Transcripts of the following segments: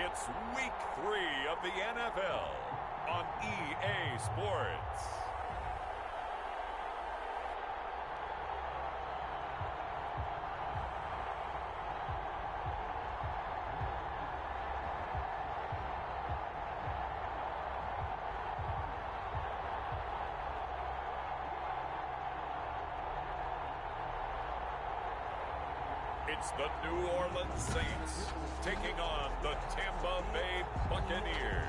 It's week 3 of the NFL on EA Sports. It's the New Orleans Saints taking on the Tampa Bay Buccaneers.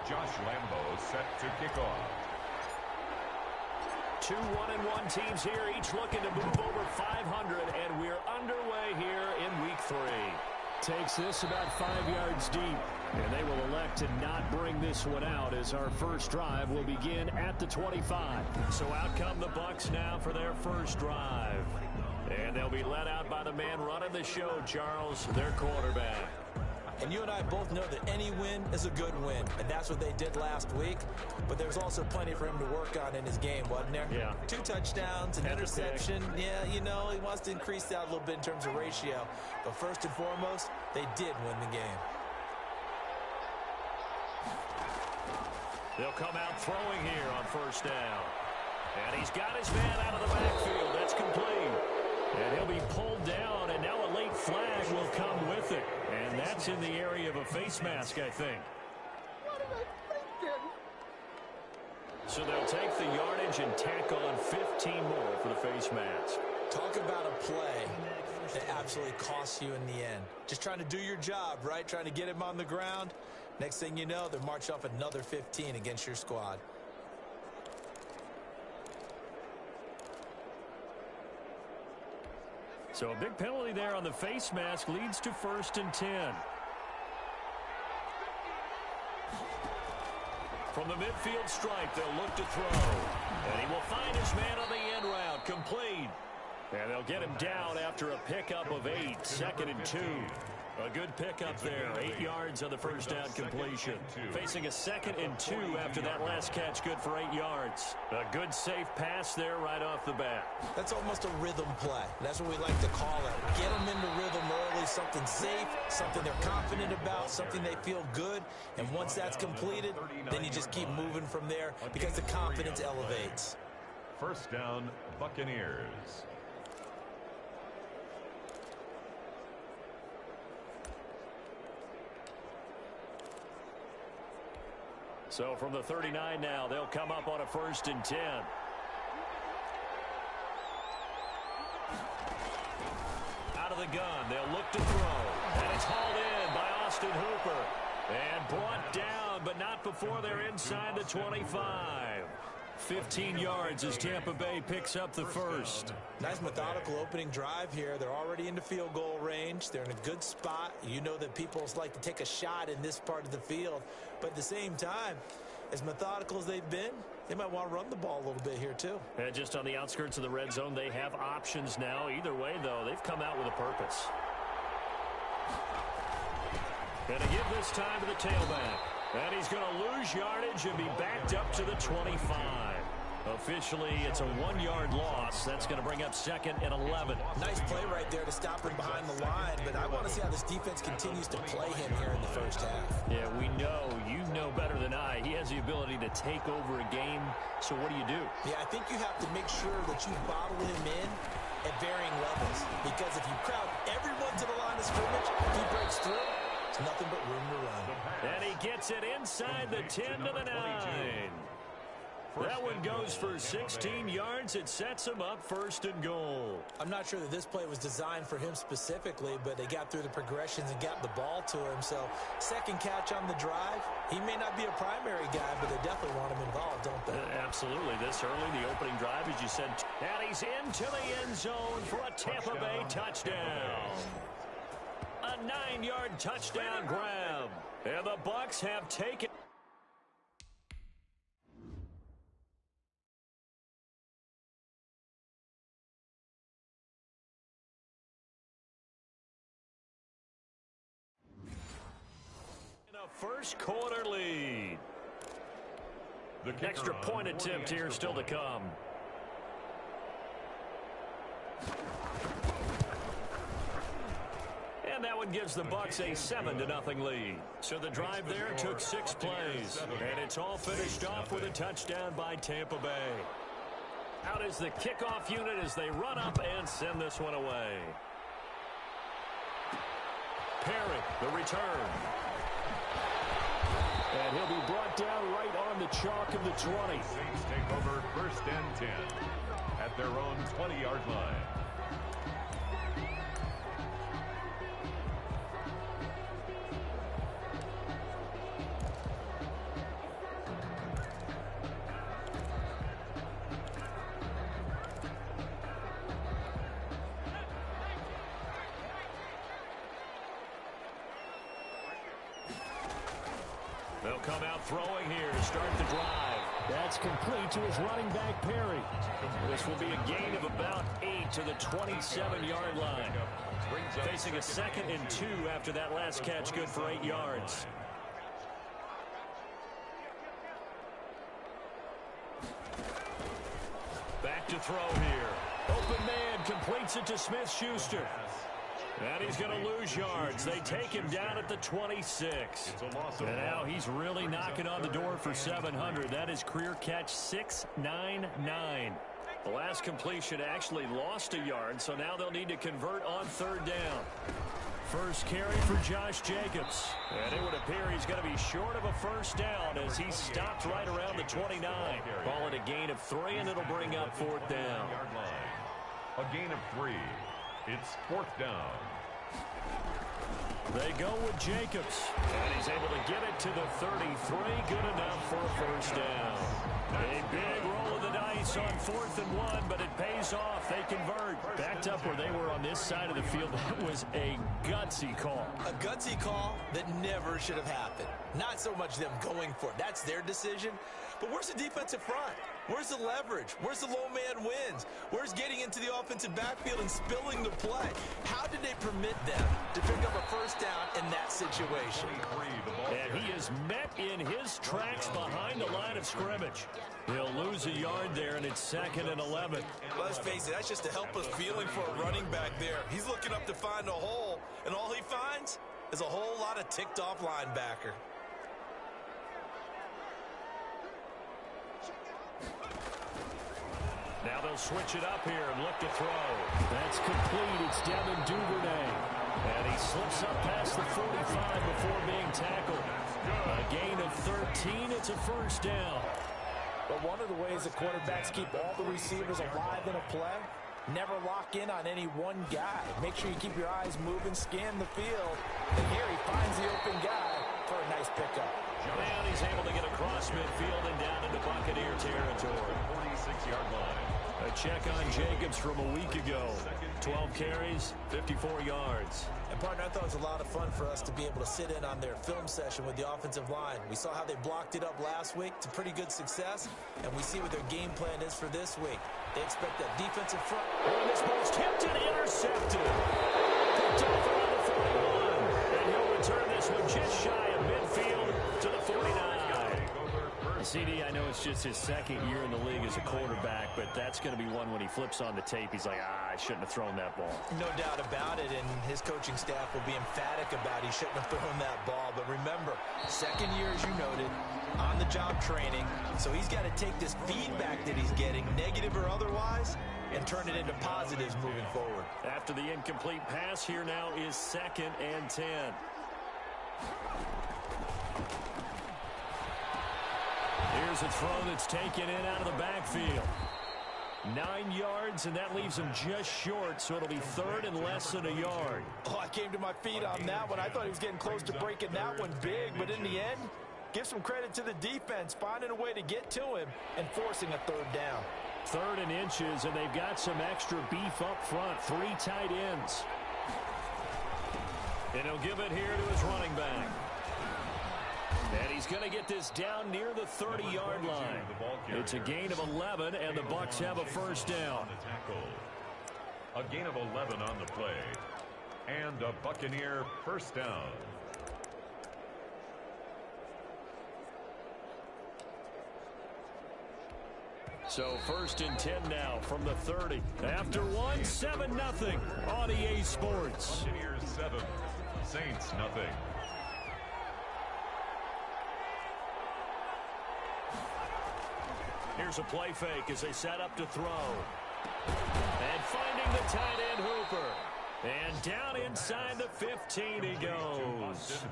Josh Lambo set to kick off. 2 1-1 teams here, each looking to move over 500, and we're underway here in week 3. Takes this about 5 yards deep, and they will elect to not bring this one out as our first drive will begin at the 25. So out come the Bucks now for their first drive. And they'll be led out by the man running the show, Charles, their quarterback. And you and I both know that any win is a good win, and that's what they did last week. But there's also plenty for him to work on in his game, wasn't there? Yeah. 2 touchdowns, an interception. Yeah, you know, he wants to increase that a little bit in terms of ratio. But first and foremost, they did win the game. They'll come out throwing here on first down. And he's got his man out of the backfield. That's complete. And he'll be pulled down, and now a late flag will come with it. And that's in the area of a face mask, I think. What am I thinking? So they'll take the yardage and tack on 15 more for the face mask. Talk about a play that absolutely costs you in the end. Just trying to do your job, right? Trying to get him on the ground. Next thing you know, they're marching off another 15 against your squad. So a big penalty there on the face mask leads to 1st and 10. From the midfield stripe, they'll look to throw. And he will find his man on the end route, complete. And they'll get him down after a pickup of 8, 2nd and 2. A good pickup there, 8 yards on the first down completion. Facing a 2nd and 2 after that last catch, good for 8 yards. A good safe pass there right off the bat. That's almost a rhythm play. That's what we like to call it. Get them into rhythm early, something safe, something they're confident about, something they feel good. And once that's completed, then you just keep moving from there because the confidence elevates. First down, Buccaneers. So from the 39 now, they'll come up on a 1st and 10. Out of the gun, they'll look to throw. And it's hauled in by Austin Hooper. And brought down, but not before they're inside the 25. 15 yards as Tampa Bay picks up the first. Nice methodical opening drive here. They're already into field goal range. They're in a good spot. You know that people like to take a shot in this part of the field. But at the same time, as methodical as they've been, they might want to run the ball a little bit here too. And just on the outskirts of the red zone, they have options now. Either way, though, they've come out with a purpose. Going to give this time to the tailback. And he's going to lose yardage and be backed up to the 25. Officially, it's a 1-yard loss. That's going to bring up 2nd and 11. Nice play right there to stop him behind the line, but I want to see how this defense continues to play him here in the first half. Yeah, we know. You know better than I. He has the ability to take over a game, so what do you do? Yeah, I think you have to make sure that you bottle him in at varying levels, because if you crowd everyone to the line of scrimmage, if he breaks through, there's nothing but room to run. And he gets it inside the 10 to the 9. That one goes for 16 yards. It sets him up 1st and goal. I'm not sure that this play was designed for him specifically, but they got through the progressions and got the ball to him. So, second catch on the drive. He may not be a primary guy, but they definitely want him involved, don't they? Absolutely. This early, the opening drive, as you said. And he's into the end zone for a Tampa Bay touchdown. A 9-yard touchdown grab. And the Bucks have taken. First quarter lead. Extra point attempt here still to come. And that one gives the Bucks a 7-0 lead. So the drive there took 6 plays. And it's all finished off with a touchdown by Tampa Bay. Out is the kickoff unit as they run up and send this one away. Perry, the return. And he'll be brought down right on the chalk of the 20. Saints take over 1st and 10 at their own 20-yard line. They'll come out throwing here to start the drive. That's complete to his running back, Perry. This will be a gain of about 8 to the 27-yard line. Facing a 2nd and 2 after that last catch, good for 8 yards. Back to throw here. Open man completes it to Smith-Schuster. And he's going to lose yards. They take him down at the 26. And now he's really knocking on the door for 700. That is career catch 699. The last completion actually lost a yard, so now they'll need to convert on 3rd down. First carry for Josh Jacobs. And it would appear he's going to be short of a 1st down as he stopped right around the 29. Call it a gain of 3, and it'll bring up 4th down. A gain of 3. It's 4th down. They go with Jacobs. And he's able to get it to the 33. Good enough for a 1st down. A big roll of the dice on 4th and 1, but it pays off. They convert. Backed up where they were on this side of the field. That was a gutsy call. A gutsy call that never should have happened. Not so much them going for it. That's their decision. But where's the defensive front? Where's the leverage? Where's the low man wins? Where's getting into the offensive backfield and spilling the play? How did they permit them to pick up a 1st down in that situation? And he is met in his tracks behind the line of scrimmage. He'll lose a yard there, and it's 2nd and 11. Let's face it, that's just a helpless feeling for a running back there. He's looking up to find a hole, and all he finds is a whole lot of ticked-off linebacker. Now they'll switch it up here and look to throw. That's complete. It's Devin Duvernay. And he slips up past the 45 before being tackled. A gain of 13. It's a 1st down. But one of the ways that quarterbacks keep all the receivers alive in a play, never lock in on any one guy. Make sure you keep your eyes moving, scan the field. And here he finds the open guy for a nice pickup. And he's able to get across midfield and down into Buccaneer territory. 46-yard line. A check on Jacobs from a week ago. 12 carries, 54 yards. And, partner, I thought it was a lot of fun for us to be able to sit in on their film session with the offensive line. We saw how they blocked it up last week to pretty good success, and we see what their game plan is for this week. They expect that defensive front. And this ball's tipped and intercepted. Picked off around the 41. And he'll return this one just shy of midfield to the 49. CD, I know it's just his second year in the league as a quarterback, but that's going to be one when he flips on the tape. He's like, I shouldn't have thrown that ball. No doubt about it, and his coaching staff will be emphatic about he shouldn't have thrown that ball. But remember, second year, as you noted, on-the-job training. So he's got to take this feedback that he's getting, negative or otherwise, and turn it into positives moving forward. After the incomplete pass, here now is 2nd and 10. Here's a throw that's taken in out of the backfield. 9 yards, and that leaves him just short, so it'll be 3rd and less than a yard. Oh, I came to my feet on that one. I thought he was getting close to breaking that one big, but in the end, give some credit to the defense, finding a way to get to him and forcing a 3rd down. 3rd and inches, and they've got some extra beef up front. 3 tight ends. And he'll give it here to his running back. And he's going to get this down near the 30-yard line. It's a gain of 11, and the Bucks have a first down. A gain of 11 on the play. And a Buccaneer first down. So 1st and 10 now from the 30. After one, 7-0 on EA Sports. Buccaneers 7, Saints nothing. Here's a play fake as they set up to throw. And finding the tight end Hooper. And down inside the 15 he goes.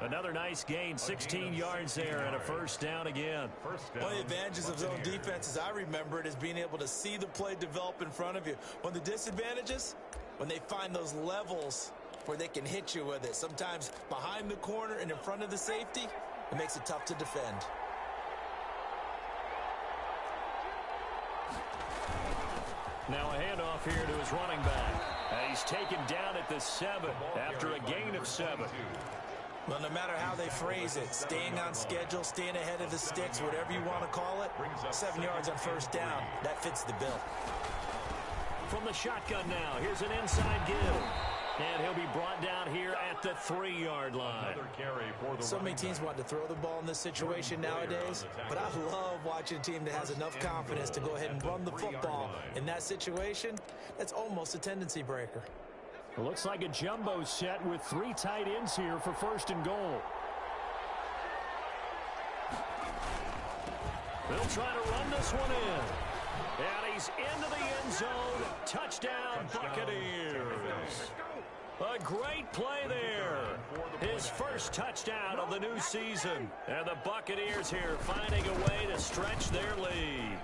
Another nice gain, 16 yards there and a first down again. One of the advantages of zone defense, as I remember it, is being able to see the play develop in front of you. One of the disadvantages, when they find those levels where they can hit you with it. Sometimes behind the corner and in front of the safety, it makes it tough to defend. Now a handoff here to his running back. And he's taken down at the 7 after a gain of 7. Well, no matter how they phrase it, staying on schedule, staying ahead of the sticks, whatever you want to call it, 7 yards on first down, that fits the bill. From the shotgun now, here's an inside give. And he'll be brought down here at the 3-yard line. So many teams want to throw the ball in this situation nowadays, but I love watching a team that has enough confidence to go ahead and run the football. In that situation, that's almost a tendency breaker. It looks like a jumbo set with 3 tight ends here for 1st and goal. They'll try to run this one in. And he's into the end zone. Touchdown, Buccaneers. A great play there. His first touchdown of the new season. And the Buccaneers here finding a way to stretch their lead.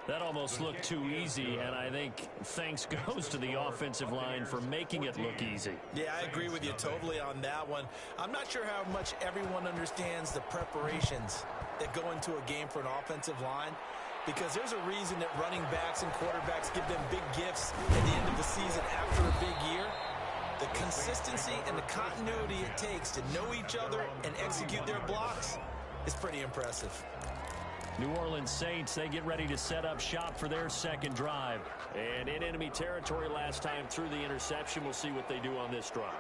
That almost looked too easy, and I think thanks goes to the offensive line for making it look easy. Yeah, I agree with you totally on that one. I'm not sure how much everyone understands the preparations that go into a game for an offensive line, because there's a reason that running backs and quarterbacks give them big gifts at the end of the season after a big year. The consistency and the continuity it takes to know each other and execute their blocks is pretty impressive. New Orleans Saints, they get ready to set up shop for their second drive. And in enemy territory last time through the interception. We'll see what they do on this drive.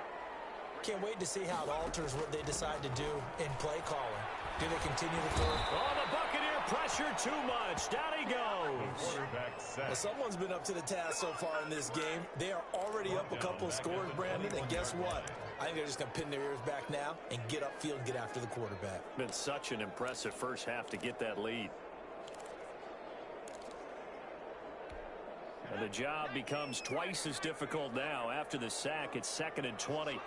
Can't wait to see how it alters what they decide to do in play calling. Do they continue to throw? Oh, the Buccaneer pressure too much. Down he goes. Well, someone's been up to the task so far in this game. They are already up a couple of scores, Brandon, and guess what? I think they're just going to pin their ears back now and get upfield and get after the quarterback. Been such an impressive first half to get that lead. And the job becomes twice as difficult now. After the sack, it's 2nd and 20.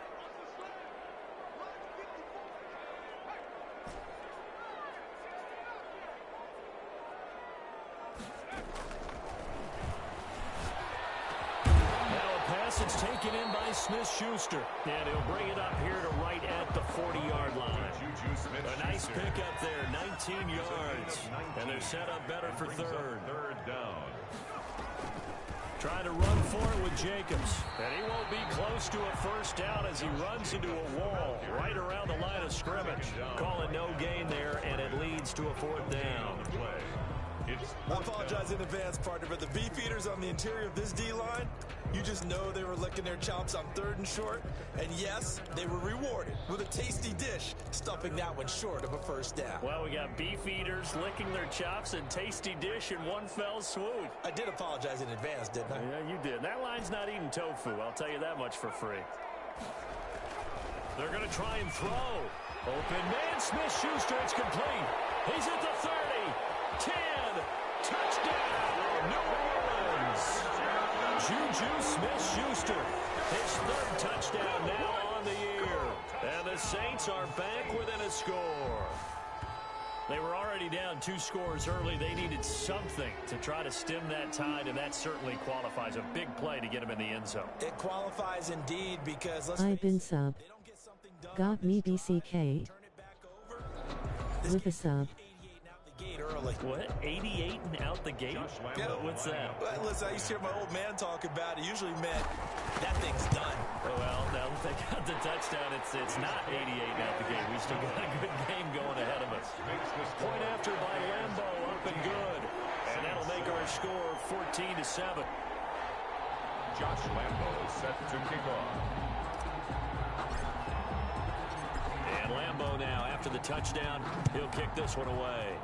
It's taken in by Smith-Schuster. And he'll bring it up here to right at the 40-yard line. A nice pickup there, 19 yards. And they're set up better for third. Third down. Trying to run for it with Jacobs. And he won't be close to a first down as he runs into a wall right around the line of scrimmage. Call it no gain there, and it leads to a 4th down. I apologize in advance, partner, but the beef eaters on the interior of this D-line, you just know they were licking their chops on 3rd and short. And yes, they were rewarded with a tasty dish, stuffing that one short of a first down. Well, we got beef eaters licking their chops and tasty dish in one fell swoop. I did apologize in advance, didn't I? Yeah, you did. That line's not eating tofu. I'll tell you that much for free. They're going to try and throw. Open man, Smith-Schuster, it's complete. He's at the 30, 10, touchdown, New Orleans. Juju Smith-Schuster, his 3rd touchdown now on the year. And the Saints are back within a score. They were already down 2 scores early. They needed something to try to stem that tide, and that certainly qualifies. A big play to get him in the end zone. It qualifies indeed because I've been sub. Got me BCK. With a sub. What? 88 and out the gate? Yeah. What's that? Well, listen, I used to hear my old man talk about it. Usually meant that thing's done. Well, now that they got the touchdown, it's not 88 and out the gate. We still got a good game going ahead of us. Point after by Lambo, up and good. And that'll make our score 14-7. Josh Lambo is set to kick off. And Lambo now, after the touchdown, he'll kick this one away.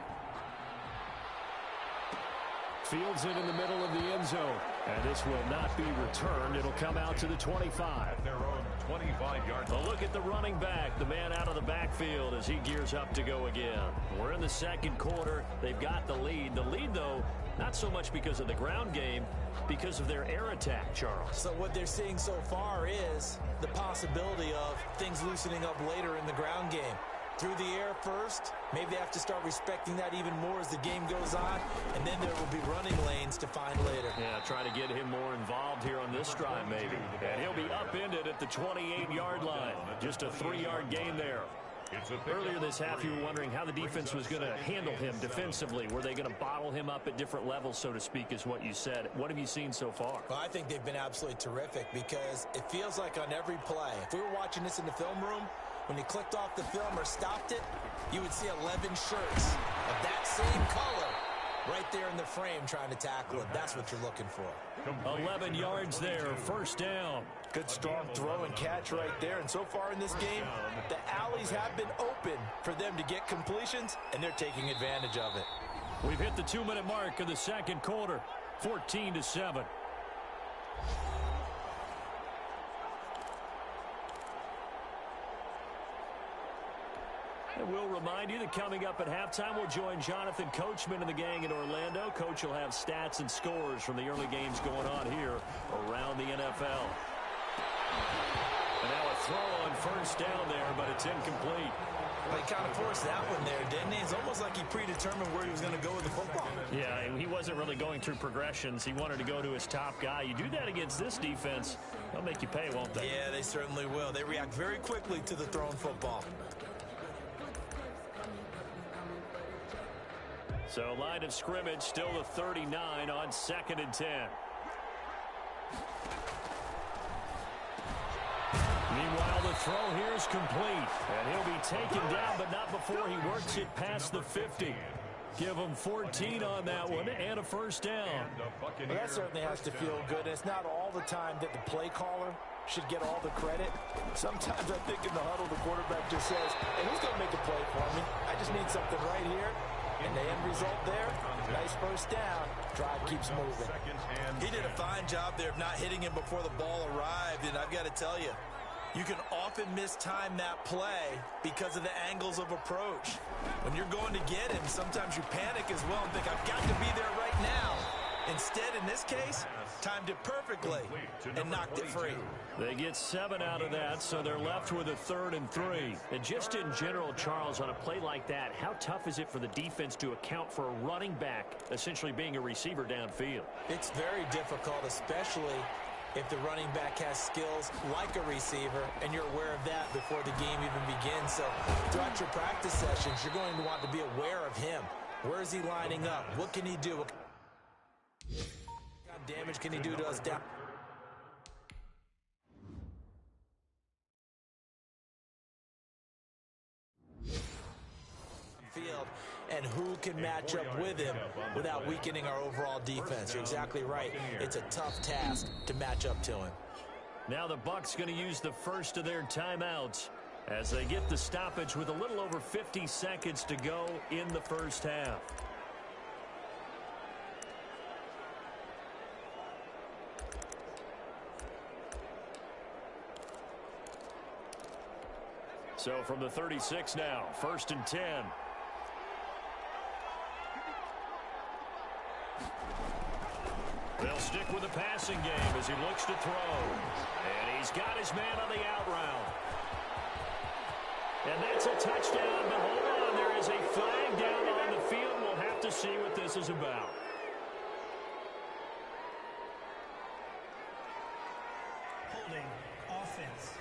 Fields it in the middle of the end zone. And this will not be returned. It'll come out to the 25. At their own 25-yard line. A look at the running back, the man out of the backfield as he gears up to go again. We're in the 2nd quarter. They've got the lead. The lead, though, not so much because of the ground game, because of their air attack, Charles. So what they're seeing so far is the possibility of things loosening up later in the ground game. Through the air first, maybe they have to start respecting that even more as the game goes on, and then there will be running lanes to find later. Yeah, try to get him more involved here on this drive maybe. And he'll be upended at the 28-yard line. Just a 3-yard gain there. Earlier this half, you were wondering how the defense was going to handle him defensively. Were they going to bottle him up at different levels, so to speak, is what you said. What have you seen so far? Well, I think they've been absolutely terrific because it feels like on every play, if we were watching this in the film room, when you clicked off the film or stopped it, you would see 11 shirts of that same color right there in the frame trying to tackle it. That's what you're looking for. 11 yards there, first down. Good strong throw and catch right there. And so far in this game, the alleys have been open for them to get completions, and they're taking advantage of it. We've hit the 2-minute mark of the 2nd quarter, 14-7. And we'll remind you that coming up at halftime, we'll join Jonathan Coachman and the gang in Orlando. Coach will have stats and scores from the early games going on here around the NFL. And now a throw on first down there, but it's incomplete. Well, he kind of forced that one there, didn't he? It's almost like he predetermined where he was going to go with the football. Yeah, he wasn't really going through progressions. He wanted to go to his top guy. You do that against this defense, they'll make you pay, won't they? Yeah, they certainly will. They react very quickly to the thrown football. So line of scrimmage, still the 39 on 2nd and 10. Meanwhile, the throw here is complete. And he'll be taken down, but not before he works it past the 50. Give him 14 on that one and a first down. Well, that certainly has to feel good. It's not all the time that the play caller should get all the credit. Sometimes I think in the huddle, the quarterback just says, hey, who's going to make a play for me? I just need something right here. And the end result there, nice first down. Drive keeps moving. He did a fine job there of not hitting him before the ball arrived. And I've got to tell you, you can often mistime that play because of the angles of approach. When you're going to get him, sometimes you panic as well and think, I've got to be there right now. Instead, in this case, timed it perfectly and knocked it free. They get 7 out of that, so they're left with a 3rd and 3. And just in general, Charles, on a play like that, how tough is it for the defense to account for a running back essentially being a receiver downfield? It's very difficult, especially if the running back has skills like a receiver, and you're aware of that before the game even begins. So throughout your practice sessions, you're going to want to be aware of him. Where is he lining up? What can he do? What kind of damage can he do to us down field? and who can match up with him without weakening our overall defense. You're exactly right. It's a tough task to match up to him. Now the Bucks going to use the first of their timeouts as they get the stoppage with a little over 50 seconds to go in the first half. So from the 36 now, 1st and 10. They'll stick with the passing game as he looks to throw. And he's got his man on the out route. And that's a touchdown, but hold on, there is a flag down on the field. We'll have to see what this is about. Holding offense.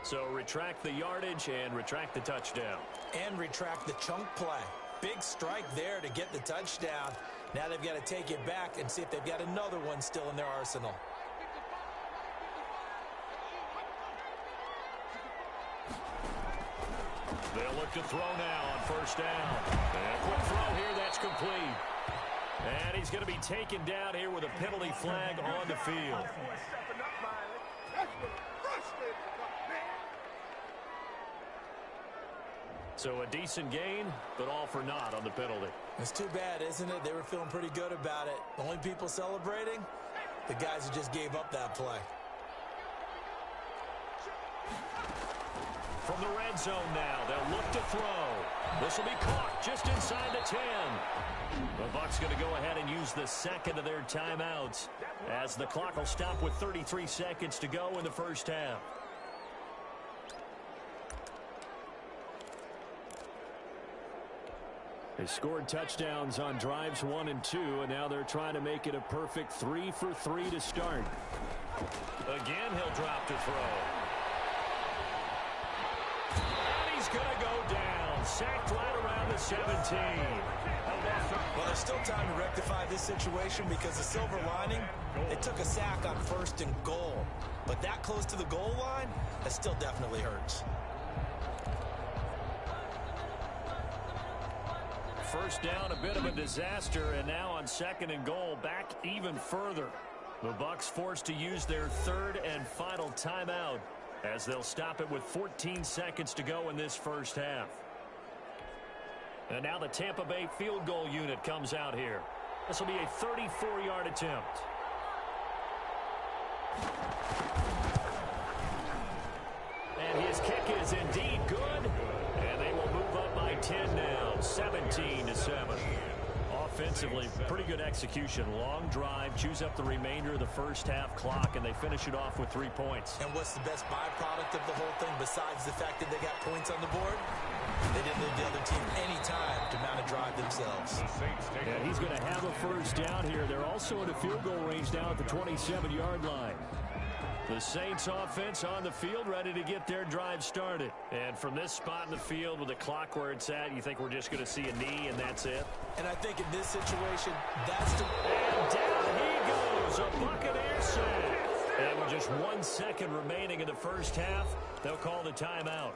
So retract the yardage and retract the touchdown. And retract the chunk play. Big strike there to get the touchdown. Now they've got to take it back and see if they've got another one still in their arsenal. They'll look to throw now on 1st down. And a quick throw here, that's complete. And he's going to be taken down here with a penalty flag on the field. So a decent gain, but all for naught on the penalty. It's too bad, isn't it? They were feeling pretty good about it. The only people celebrating, the guys who just gave up that play. From the red zone now, they'll look to throw. This will be caught just inside the 10. The Bucks going to go ahead and use the second of their timeouts as the clock will stop with 33 seconds to go in the first half. They scored touchdowns on drives 1 and 2, and now they're trying to make it a perfect 3 for 3 to start. Again, he'll drop to throw. And he's going to go down. Sacked right around the 17. Well, there's still time to rectify this situation because the silver lining, they took a sack on 1st and goal. But that close to the goal line, that still definitely hurts. 1st down, a bit of a disaster, and now on 2nd and goal, back even further. The Bucks forced to use their 3rd and final timeout as they'll stop it with 14 seconds to go in this first half. And now the Tampa Bay field goal unit comes out here. This will be a 34-yard attempt. And his kick is indeed good. And they will move up by 10 now, 17-7. Offensively, pretty good execution. Long drive, chews up the remainder of the first half clock, and they finish it off with 3 points. And what's the best byproduct of the whole thing besides the fact that they got points on the board? They didn't leave the other team any time to mount a drive themselves. And he's going to have a 1st down here. They're also in the field goal range now at the 27-yard line. The Saints offense on the field ready to get their drive started. And from this spot in the field with the clock where it's at, you think we're just going to see a knee and that's it? And I think in this situation, that's the... And down he goes, a Buccaneer sack. And with just 1 second remaining in the first half, they'll call the timeout.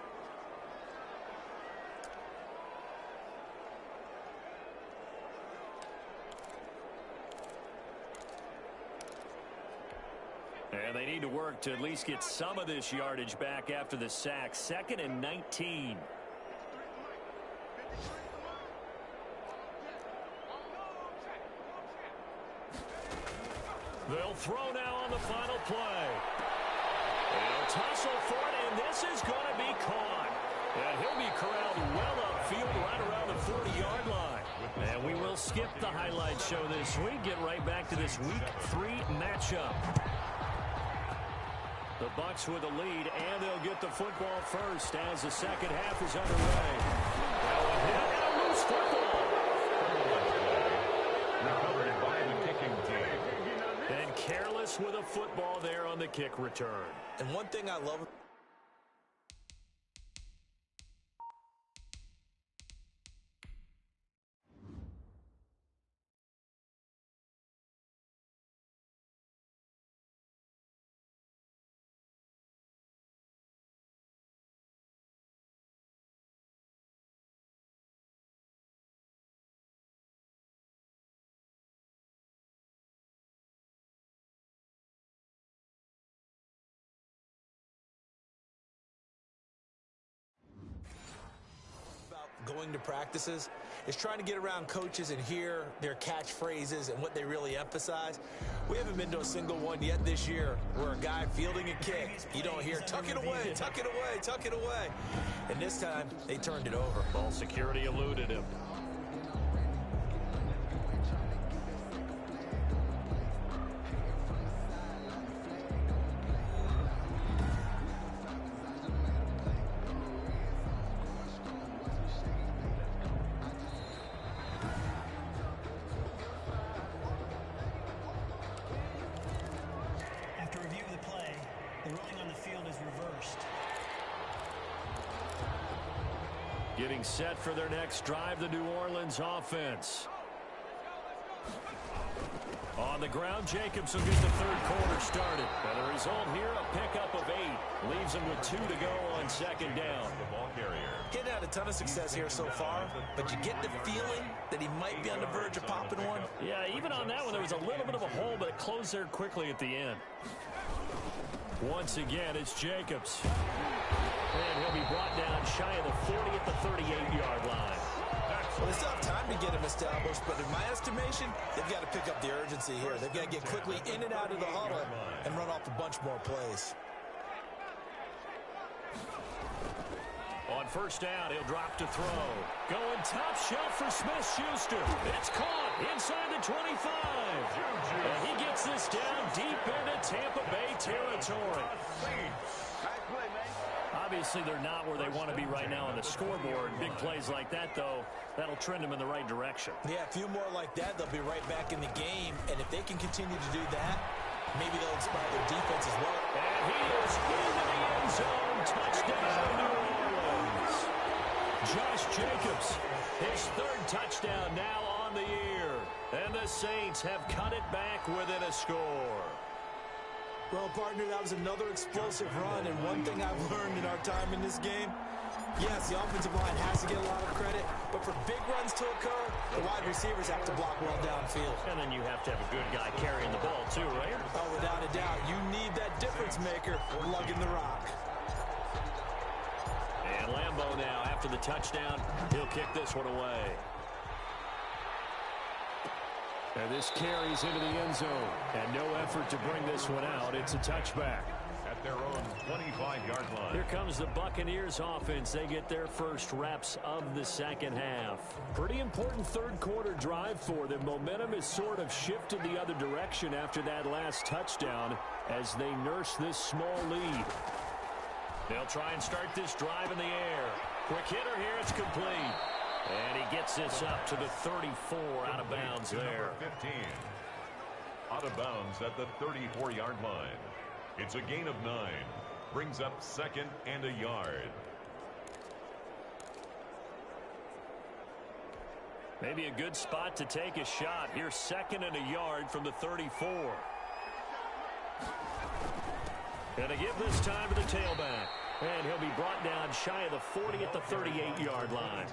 And they need to work to at least get some of this yardage back after the sack. 2nd and 19. They'll throw now on the final play. They'll tussle for it, and this is going to be caught. And he'll be corralled well upfield right around the 40-yard line. And we will skip the highlight show this week. Get right back to this Week 3 matchup. The Bucks with a lead, and they'll get the football first as the second half is underway. Now a hit and a loose football. Recovered by the kicking team. And careless with a football there on the kick return. And one thing I love... going to practices is trying to get around coaches and hear their catchphrases and what they really emphasize. We haven't been to a single one yet this year where a guy fielding a kick, you don't hear, tuck it away, tuck it away, tuck it away. And this time, they turned it over. Ball security eluded him. After review of the play, the ruling on the field is reversed. Getting set for their next drive, the New Orleans offense. On the ground, Jacobs will get the third quarter started. And the result here, a pickup of 8. Leaves him with 2 to go on second down. The ball carrier. Getting had a ton of success here so far, but you get the feeling that he might be on the verge of popping one. Yeah, even on that one, there was a little bit of a hole, but it closed there quickly at the end. Once again, it's Jacobs. And he'll be brought down shy of the 40 at the 38-yard line. Well, they still have time to get him established, but in my estimation, they've got to pick up the urgency here. They've got to get quickly in and out of the huddle and run off a bunch more plays. On first down, he'll drop to throw. Going top shelf for Smith-Schuster. It's caught inside the 25. And he gets this down deep into Tampa Bay territory. Obviously, they're not where they want to be right now on the scoreboard. Big plays like that, though, that'll trend them in the right direction. Yeah, a few more like that, they'll be right back in the game. And if they can continue to do that, maybe they'll inspire their defense as well. And he is into the end zone. Touchdown, New Orleans. Josh Jacobs, his third touchdown now on the year. And the Saints have cut it back within a score. Well, partner, that was another explosive run, and one thing I've learned in our time in this game, yes, the offensive line has to get a lot of credit, but for big runs to occur, the wide receivers have to block well downfield. And then you have to have a good guy carrying the ball, too, right? Oh, without a doubt. You need that difference maker lugging the rock. And Lambeau now, after the touchdown, he'll kick this one away. And this carries into the end zone. And no effort to bring this one out. It's a touchback. At their own 25-yard line. Here comes the Buccaneers offense. They get their first reps of the second half. Pretty important third quarter drive for them. Momentum has sort of shifted the other direction after that last touchdown as they nurse this small lead. They'll try and start this drive in the air. Quick hitter here. It's complete. And he gets this up to the 34, out of bounds there. 15. Out of bounds at the 34-yard line. It's a gain of 9. Brings up second and a yard. Maybe a good spot to take a shot. Here's second and a yard from the 34. And a give this time to the tailback. And he'll be brought down shy of the 40 at the 38-yard line.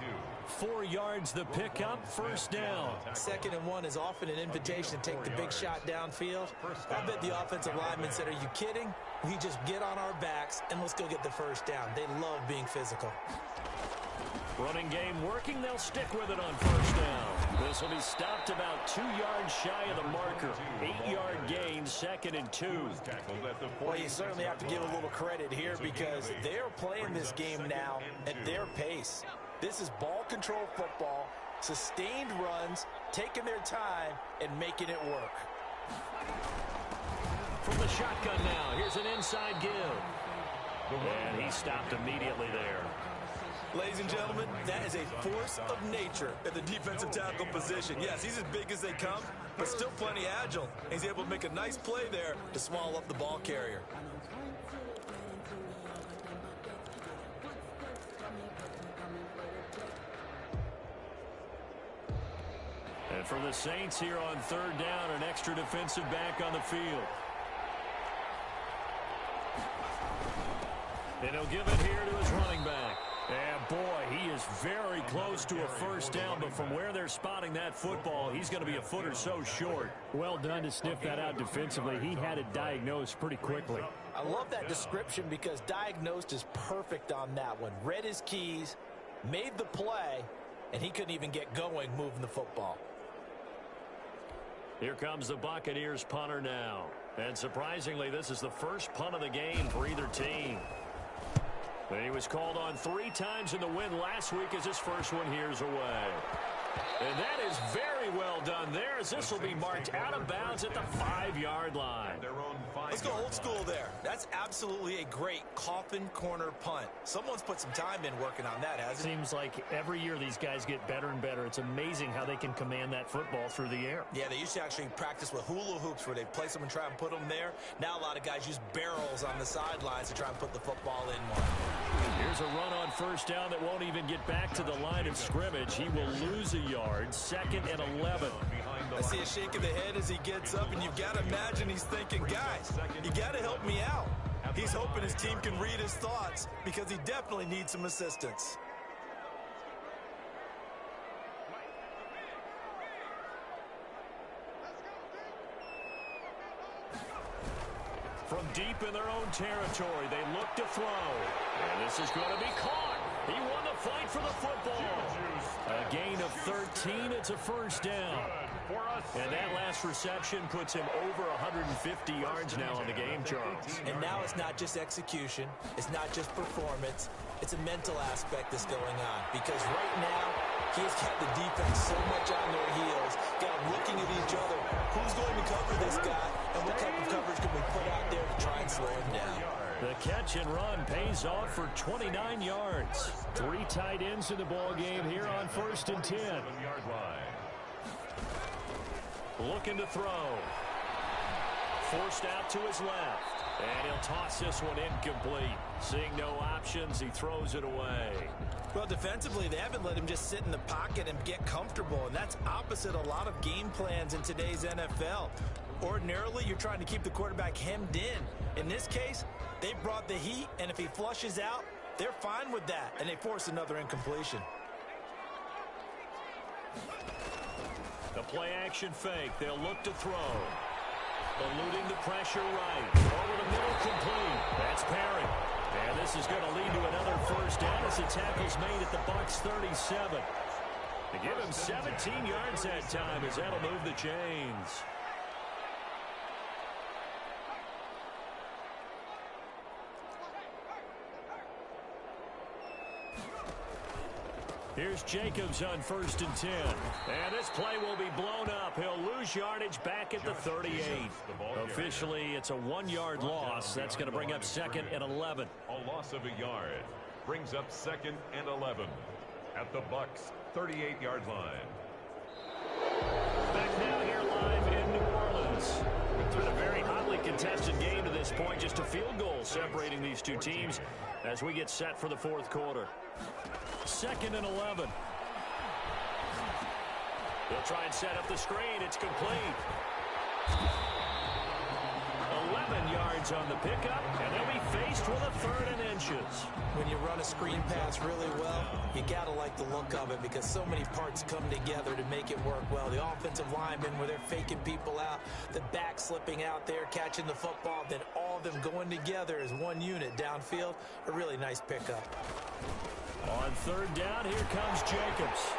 4 yards the pickup, first down. Second and 1 is often an invitation to take the big shot downfield. I bet the offensive lineman said, are you kidding? We just get on our backs and let's go get the first down. They love being physical. Running game working, they'll stick with it on first down. This will be stopped about 2 yards shy of the marker. 8-yard gain, second and 2. Well, you certainly have to give a little credit here because they're playing this game now at their pace. This is ball control football, sustained runs, taking their time, and making it work. From the shotgun now, here's an inside give. And he stopped immediately there. Ladies and gentlemen, that is a force of nature at the defensive tackle position. Yes, he's as big as they come, but still plenty agile. He's able to make a nice play there to swallow up the ball carrier. And for the Saints here on third down, an extra defensive back on the field. And he'll give it here to his running back. And boy, he is very close to a first down, but from where they're spotting that football, he's going to be a foot or so short. Well done to sniff that out defensively. He had it diagnosed pretty quickly. I love that description because diagnosed is perfect on that one. Read his keys, made the play, and he couldn't even get going moving the football. Here comes the Buccaneers punter now. And surprisingly, this is the first punt of the game for either team. And he was called on 3 times in the win last week as his first one here's away. And that is very well done there, as this will be marked out of bounds at the 5-yard line. Let's go old school there. That's absolutely a great coffin corner punt. Someone's put some time in working on that, hasn't it? Seems like every year these guys get better and better. It's amazing how they can command that football through the air. Yeah, they used to actually practice with hula hoops where they place them and try and put them there. Now a lot of guys use barrels on the sidelines to try and put the football in more. Here's a run on first down that won't even get back to the line of scrimmage. He will lose a yard. 2nd and 11. I see a shake of the head as he gets up, and you've got to imagine he's thinking, guys, you got to help me out. He's hoping his team can read his thoughts because he definitely needs some assistance. From deep in their own territory, they look to throw. And this is going to be caught. He won the fight for the football. A gain of 13. It's a first down. And that last reception puts him over 150 yards now on the game, Charles. And now it's not just execution. It's not just performance. It's a mental aspect that's going on. Because right now, he's got the defense so much on their heels. Got them looking at each other. Who's going to cover this guy? And what type of coverage can we put out there to try and slow him down? The catch and run pays off for 29 yards. 3 tight ends in the ball game here on 1st and 10. Looking to throw. Forced out to his left. And he'll toss this one incomplete. Seeing no options, he throws it away. Well, defensively, they haven't let him just sit in the pocket and get comfortable, and that's opposite a lot of game plans in today's NFL. Ordinarily, you're trying to keep the quarterback hemmed in. In this case, they brought the heat, and if he flushes out, they're fine with that, and they force another incompletion. The play-action fake. They'll look to throw. Eluding the pressure right. Over the middle, complete. That's Perry. And this is going to lead to another first down as the tackle's made at the Bucks 37. They give him 17 yards that time as that'll move the chains. Here's Jacobs on 1st and 10. And this play will be blown up. He'll lose yardage back at the 38. Officially, it's a 1-yard loss. That's going to bring up 2nd and 11. A loss of a yard brings up 2nd and 11 at the Bucks 38-yard line. Back now here live in New Orleans. It's been a very hotly contested game to this point. Just a field goal separating these two teams as we get set for the 4th quarter. 2nd and 11. They'll try and set up the screen. It's complete. 11 yards on the pickup, and they'll be faced with a 3rd and inches. When you run a screen pass really well, you got to like the look of it because so many parts come together to make it work well. The offensive linemen, where they're faking people out, the back slipping out there, catching the football, then all of them going together as one unit downfield. A really nice pickup. On 3rd down, here comes Jacobs.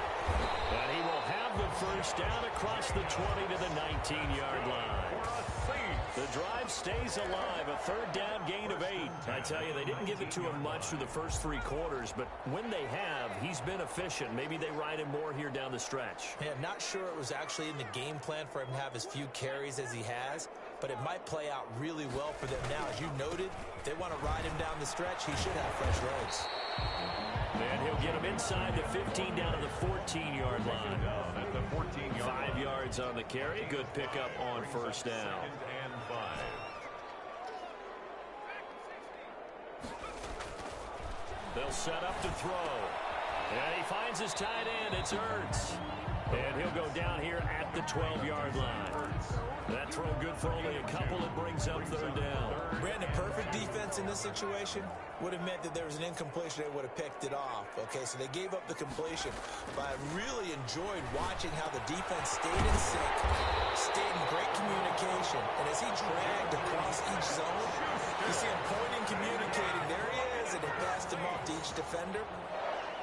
And he will have the first down across the 20 to the 19-yard line. The drive stays alive. A 3rd down gain of 8. I tell you, they didn't give it to him much through the first 3 quarters, but when they have, he's been efficient. Maybe they ride him more here down the stretch. Yeah, not sure it was actually in the game plan for him to have as few carries as he has, but it might play out really well for them now. As you noted, if they want to ride him down the stretch, he should have fresh legs. And he'll get him inside the 15 down to the 14-yard line. 5 yards on the carry. Good pickup on first down. They'll set up to throw. And he finds his tight end. It's Ertz. And he'll go down here at the 12-yard line. That throw good for only a couple. It brings up 3rd down. Brandon, perfect defense in this situation would have meant that there was an incompletion. They would have picked it off. Okay, so they gave up the completion. But I really enjoyed watching how the defense stayed in sync, stayed in great communication. And as he dragged across each zone, you see him pointing, communicating. There he is, and he passed him off to each defender.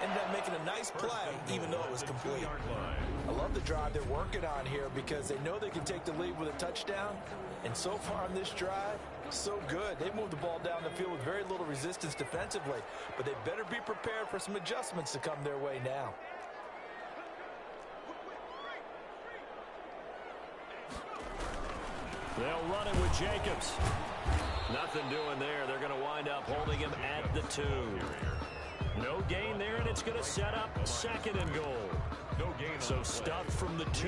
ended up making a nice play, even though it was complete. I love the drive they're working on here because they know they can take the lead with a touchdown. And so far on this drive, so good. They moved the ball down the field with very little resistance defensively, but they better be prepared for some adjustments to come their way now. They'll run it with Jacobs. Nothing doing there. They're going to wind up holding him at the 2. No gain there, and it's going to set up 2nd and goal. So stuff from the 2.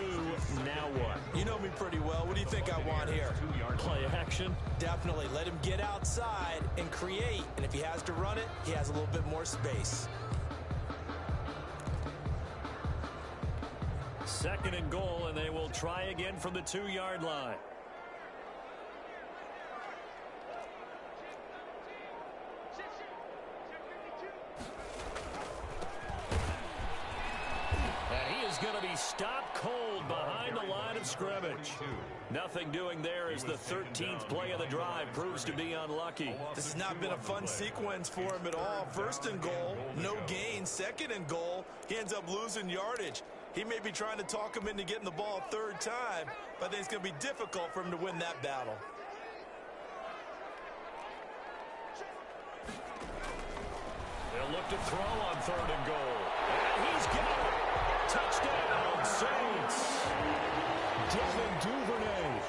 Now what? You know me pretty well. What do you think I want here? Play action? Definitely. Let him get outside and create. And if he has to run it, he has a little bit more space. 2nd and goal, and they will try again from the 2-yard line. Going to be stopped cold behind the line of scrimmage. Nothing doing there as the 13th play of the drive proves to be unlucky. This has not been a fun sequence for him at all. 1st and goal, no gain. 2nd and goal, he ends up losing yardage. He may be trying to talk him into getting the ball a 3rd time, but I think it's going to be difficult for him to win that battle. They'll look to throw on 3rd and goal. And he's got it. Touchdown, Saints. Devin Duvernay.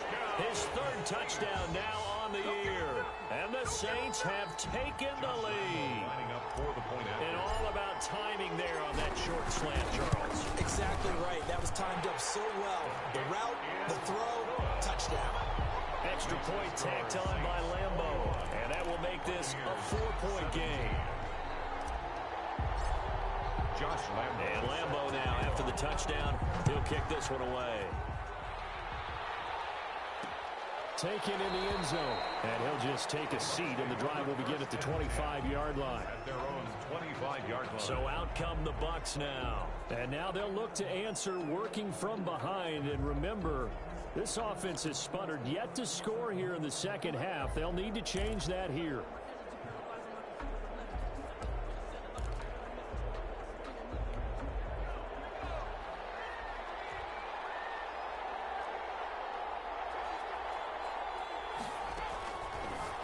His 3rd touchdown now on the year. And the Saints have taken the lead. And all about timing there on that short slant, Charles. Exactly right. That was timed up so well. The route, the throw, touchdown. Extra point tacked on by Lambo. And that will make this a 4-point game. And Lambo now, after the touchdown, he'll kick this one away. Taken in the end zone. And he'll just take a seat, and the drive will begin at the 25-yard line. At their own 25-yard line. So out come the Bucks now. And now they'll look to answer working from behind. And remember, this offense has sputtered yet to score here in the second half. They'll need to change that here.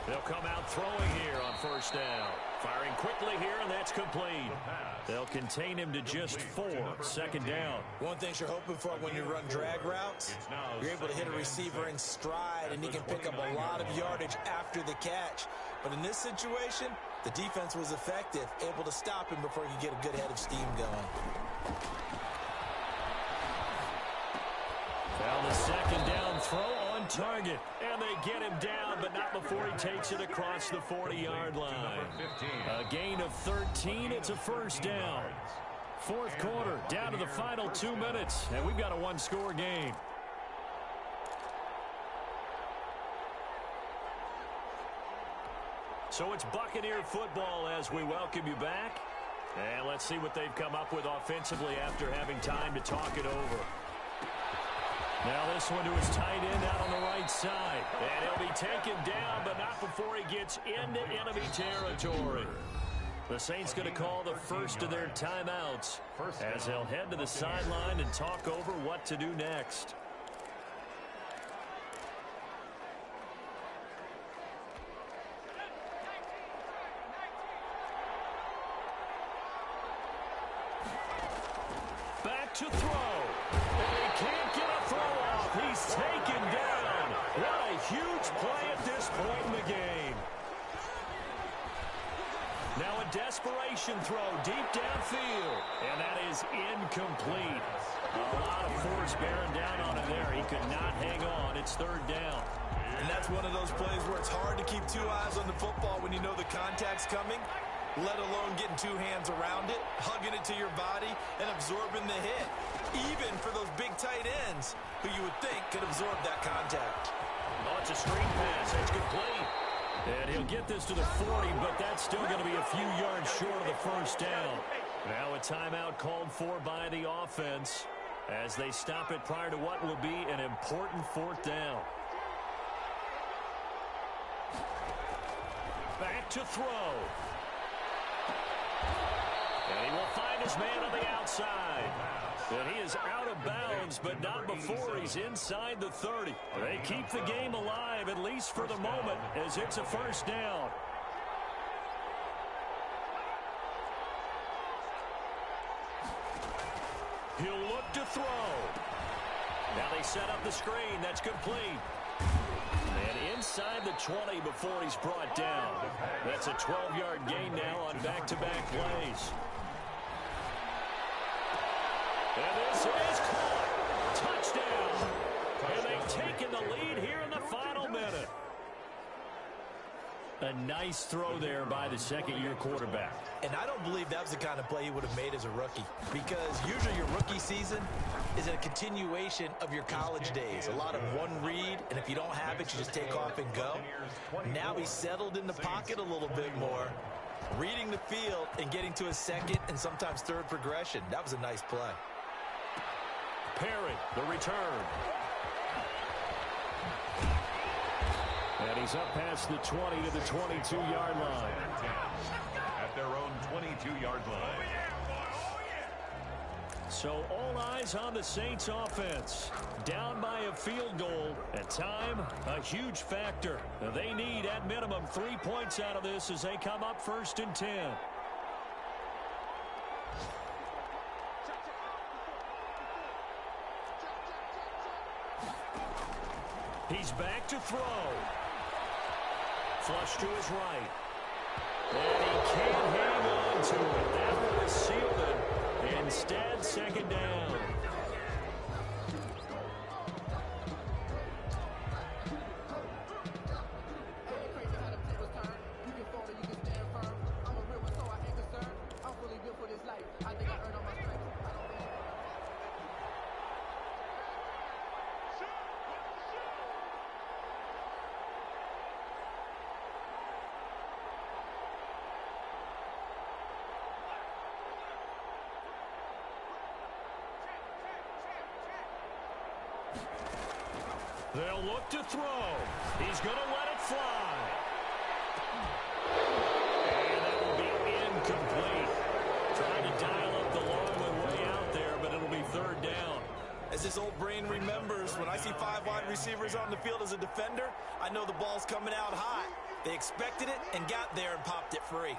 They'll come out throwing here on 1st down. Firing quickly here, and that's complete. They'll contain him to just 4. 2nd down. One thing you're hoping for when you run drag routes, you're able to hit a receiver in stride, and he can pick up a lot of yardage after the catch. But in this situation, the defense was effective, able to stop him before he could get a good head of steam going. Found the 2nd down throw on target. And they get him down, but not before he takes it across the 40-yard line. A gain of 13. It's a 1st down. 4th quarter, down to the final 2 minutes. And we've got a 1-score game. So it's Buccaneer football as we welcome you back. And let's see what they've come up with offensively after having time to talk it over. Now this one to his tight end out on the right side. And he'll be taken down, but not before he gets into enemy territory. The Saints going to call the first of their timeouts as they'll head to the sideline and talk over what to do next. Back to throw. And he can't get a throw off. He's taken down. What a huge play at this point in the game. Now a desperation throw deep downfield. And that is incomplete. A lot of force bearing down on him there. He could not hang on. It's 3rd down. And that's one of those plays where it's hard to keep 2 eyes on the football when you know the contact's coming, let alone getting 2 hands around it, hugging it to your body, and absorbing the hit. Even for those big tight ends who you would think could absorb that contact. Oh, it's a screen pass. It's complete. And he'll get this to the 40, but that's still going to be a few yards short of the 1st down. Now a timeout called for by the offense as they stop it prior to what will be an important 4th down. Back to throw. And he will find his man on the outside. And he is out of bounds, but not before he's inside the 30. They keep the game alive, at least for the moment, as it's a first down. He'll look to throw. Now they set up the screen. That's complete. And inside the 20 before he's brought down. That's a 12-yard gain now on back-to-back plays. And this is caught. Touchdown. And they've taken the lead here in the final minute. A nice throw there by the second-year quarterback. And I don't believe that was the kind of play he would have made as a rookie, because usually your rookie season is a continuation of your college days. A lot of one read, and if you don't have it, you just take off and go. Now he's settled in the pocket a little bit more, reading the field and getting to his second and sometimes third progression. That was a nice play. Perry, the return. And he's up past the 20 to the 22-yard line. At their own 22-yard line. So all eyes on the Saints offense. Down by a field goal. And time, a huge factor. They need, at minimum, 3 points out of this as they come up 1st and 10. He's back to throw. Flush to his right. And he can't hang on to it. That one is sealed it. Instead, second down. They'll look to throw. He's going to let it fly. And that will be incomplete. Trying to dial up the long one way out there, but it'll be third down. As his old brain remembers, when I see 5 wide receivers on the field as a defender, I know the ball's coming out hot. They expected it and got there and popped it free.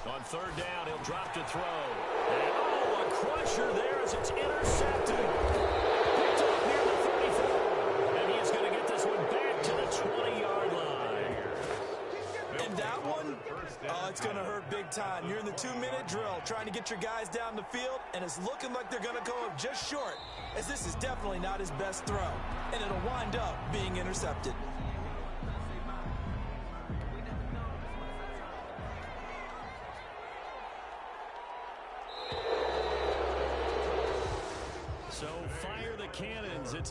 On third down, he'll drop to throw. And oh, a crusher there as it's intercepted. Picked up near the 34. And he is going to get this one back to the 20-yard line. And that one, oh, it's going to hurt big time. You're in the 2-minute drill trying to get your guys down the field, and it's looking like they're going to go up just short, as this is definitely not his best throw. And it'll wind up being intercepted. So fire the cannons. It's a